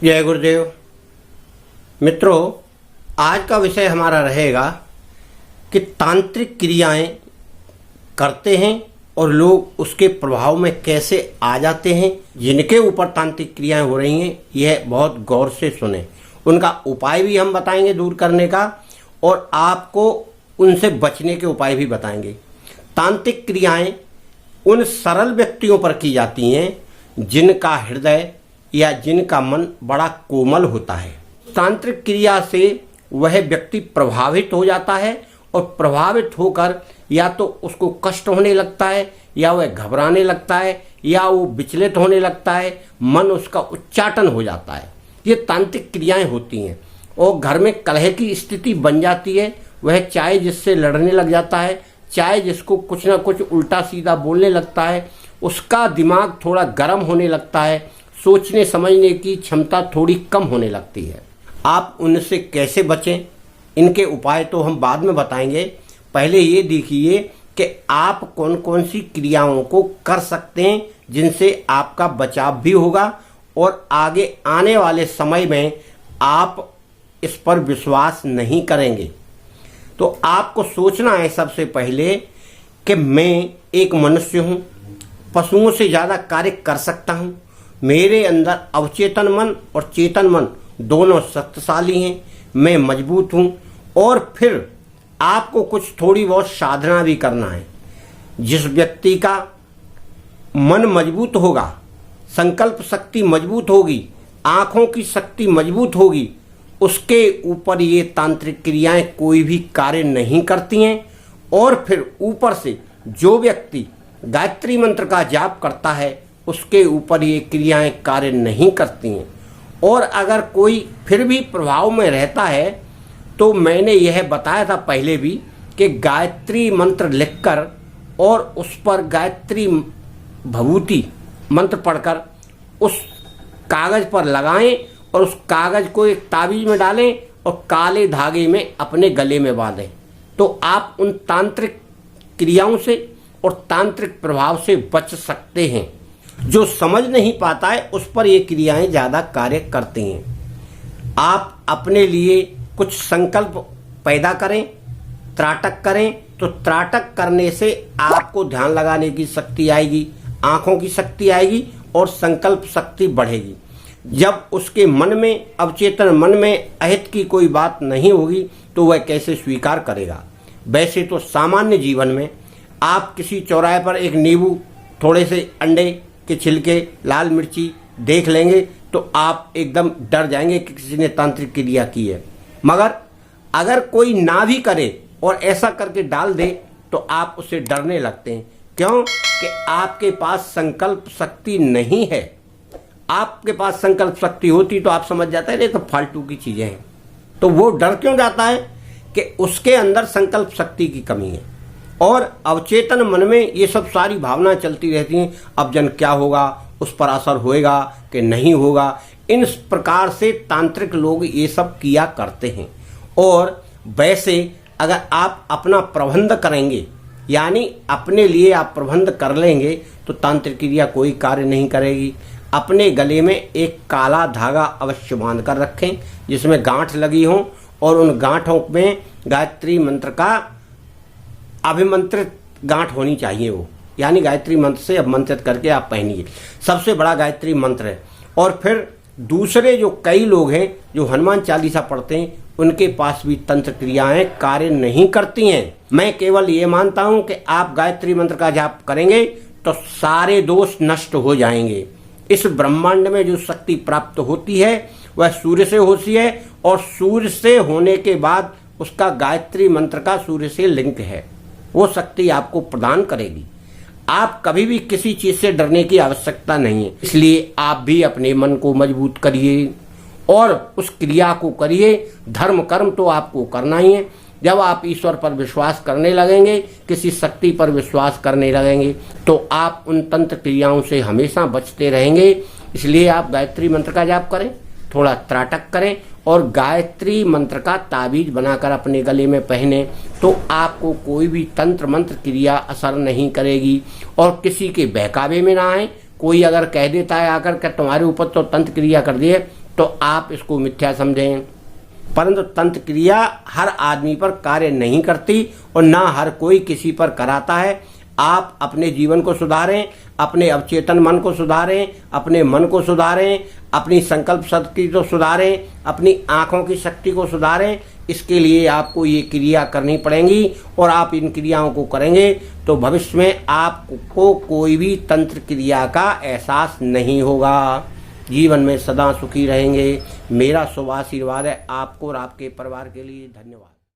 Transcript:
जय गुरुदेव। मित्रों, आज का विषय हमारा रहेगा कि तांत्रिक क्रियाएं करते हैं और लोग उसके प्रभाव में कैसे आ जाते हैं। जिनके ऊपर तांत्रिक क्रियाएं हो रही हैं, यह बहुत गौर से सुने। उनका उपाय भी हम बताएंगे दूर करने का, और आपको उनसे बचने के उपाय भी बताएंगे। तांत्रिक क्रियाएं उन सरल व्यक्तियों पर की जाती हैं जिनका हृदय या जिनका मन बड़ा कोमल होता है। तांत्रिक क्रिया से वह व्यक्ति प्रभावित हो जाता है, और प्रभावित होकर या तो उसको कष्ट होने लगता है, या वह घबराने लगता है, या वो विचलित होने लगता है, मन उसका उच्चाटन हो जाता है। ये तांत्रिक क्रियाएं होती हैं। और घर में कलह की स्थिति बन जाती है। वह चाहे जिससे लड़ने लग जाता है, चाहे जिसको कुछ ना कुछ उल्टा सीधा बोलने लगता है, उसका दिमाग थोड़ा गर्म होने लगता है, सोचने समझने की क्षमता थोड़ी कम होने लगती है। आप उनसे कैसे बचें, इनके उपाय तो हम बाद में बताएंगे। पहले ये देखिए कि आप कौन कौन सी क्रियाओं को कर सकते हैं जिनसे आपका बचाव भी होगा, और आगे आने वाले समय में आप इस पर विश्वास नहीं करेंगे। तो आपको सोचना है सबसे पहले कि मैं एक मनुष्य हूँ, पशुओं से ज़्यादा कार्य कर सकता हूँ। मेरे अंदर अवचेतन मन और चेतन मन दोनों शक्तिशाली हैं, मैं मजबूत हूँ। और फिर आपको कुछ थोड़ी बहुत साधना भी करना है। जिस व्यक्ति का मन मजबूत होगा, संकल्प शक्ति मजबूत होगी, आँखों की शक्ति मजबूत होगी, उसके ऊपर ये तांत्रिक क्रियाएं कोई भी कार्य नहीं करती हैं। और फिर ऊपर से जो व्यक्ति गायत्री मंत्र का जाप करता है, उसके ऊपर ये क्रियाएं कार्य नहीं करती हैं। और अगर कोई फिर भी प्रभाव में रहता है, तो मैंने यह बताया था पहले भी कि गायत्री मंत्र लिखकर और उस पर गायत्री भभूति मंत्र पढ़कर उस कागज पर लगाएं, और उस कागज को एक ताबीज में डालें और काले धागे में अपने गले में बांधें। तो आप उन तांत्रिक क्रियाओं से और तांत्रिक प्रभाव से बच सकते हैं। जो समझ नहीं पाता है, उस पर ये क्रियाएं ज़्यादा कार्य करती हैं। आप अपने लिए कुछ संकल्प पैदा करें, त्राटक करें, तो त्राटक करने से आपको ध्यान लगाने की शक्ति आएगी, आँखों की शक्ति आएगी, और संकल्प शक्ति बढ़ेगी। जब उसके मन में, अवचेतन मन में अहित की कोई बात नहीं होगी, तो वह कैसे स्वीकार करेगा। वैसे तो सामान्य जीवन में आप किसी चौराहे पर एक नींबू, थोड़े से अंडे के छिलके, लाल मिर्ची देख लेंगे तो आप एकदम डर जाएंगे कि किसी ने तांत्रिक क्रिया की है। मगर अगर कोई ना भी करे और ऐसा करके डाल दे, तो आप उससे डरने लगते हैं। क्यों? कि आपके पास संकल्प शक्ति नहीं है। आपके पास संकल्प शक्ति होती तो आप समझ जाते हैं ये तो फालतू की चीजें हैं। तो वो डर क्यों जाता है? कि उसके अंदर संकल्प शक्ति की कमी है, और अवचेतन मन में ये सब सारी भावनाएं चलती रहती हैं। अब जन क्या होगा, उस पर असर होएगा कि नहीं होगा। इन प्रकार से तांत्रिक लोग ये सब किया करते हैं। और वैसे अगर आप अपना प्रबंध करेंगे, यानी अपने लिए आप प्रबंध कर लेंगे, तो तांत्रिक क्रिया कोई कार्य नहीं करेगी। अपने गले में एक काला धागा अवश्य बांध कर रखें जिसमें गांठ लगी हो, और उन गांठों में गायत्री मंत्र का अभिमंत्रित गांठ होनी चाहिए वो, यानी गायत्री मंत्र से अभिमंत्रित करके आप पहनिए। सबसे बड़ा गायत्री मंत्र है। और फिर दूसरे जो कई लोग हैं जो हनुमान चालीसा पढ़ते हैं, उनके पास भी तंत्र क्रियाएं कार्य नहीं करती हैं। मैं केवल ये मानता हूं कि आप गायत्री मंत्र का जाप करेंगे तो सारे दोष नष्ट हो जाएंगे। इस ब्रह्मांड में जो शक्ति प्राप्त होती है वह सूर्य से होती है, और सूर्य से होने के बाद उसका गायत्री मंत्र का सूर्य से लिंक है। वो शक्ति आपको प्रदान करेगी। आप कभी भी किसी चीज से डरने की आवश्यकता नहीं है। इसलिए आप भी अपने मन को मजबूत करिए और उस क्रिया को करिए। धर्म कर्म तो आपको करना ही है। जब आप ईश्वर पर विश्वास करने लगेंगे, किसी शक्ति पर विश्वास करने लगेंगे, तो आप उन तंत्र क्रियाओं से हमेशा बचते रहेंगे। इसलिए आप गायत्री मंत्र का जाप करें, थोड़ा त्राटक करें, और गायत्री मंत्र का ताबीज बनाकर अपने गले में पहने, तो आपको कोई भी तंत्र मंत्र क्रिया असर नहीं करेगी। और किसी के बहकावे में ना आए। कोई अगर कह देता है आकर के तुम्हारे ऊपर तो तंत्र क्रिया कर दिए, तो आप इसको मिथ्या समझें। परंतु तंत्र क्रिया हर आदमी पर कार्य नहीं करती और ना हर कोई किसी पर कराता है। आप अपने जीवन को सुधारें, अपने अवचेतन मन को सुधारें, अपने मन को सुधारें, अपनी संकल्प शक्ति को सुधारें, अपनी आँखों की शक्ति को सुधारें। इसके लिए आपको ये क्रिया करनी पड़ेंगी और आप इन क्रियाओं को करेंगे तो भविष्य में आपको कोई भी तंत्र क्रिया का एहसास नहीं होगा। जीवन में सदा सुखी रहेंगे। मेरा शुभ आशीर्वाद है आपको और आपके परिवार के लिए। धन्यवाद।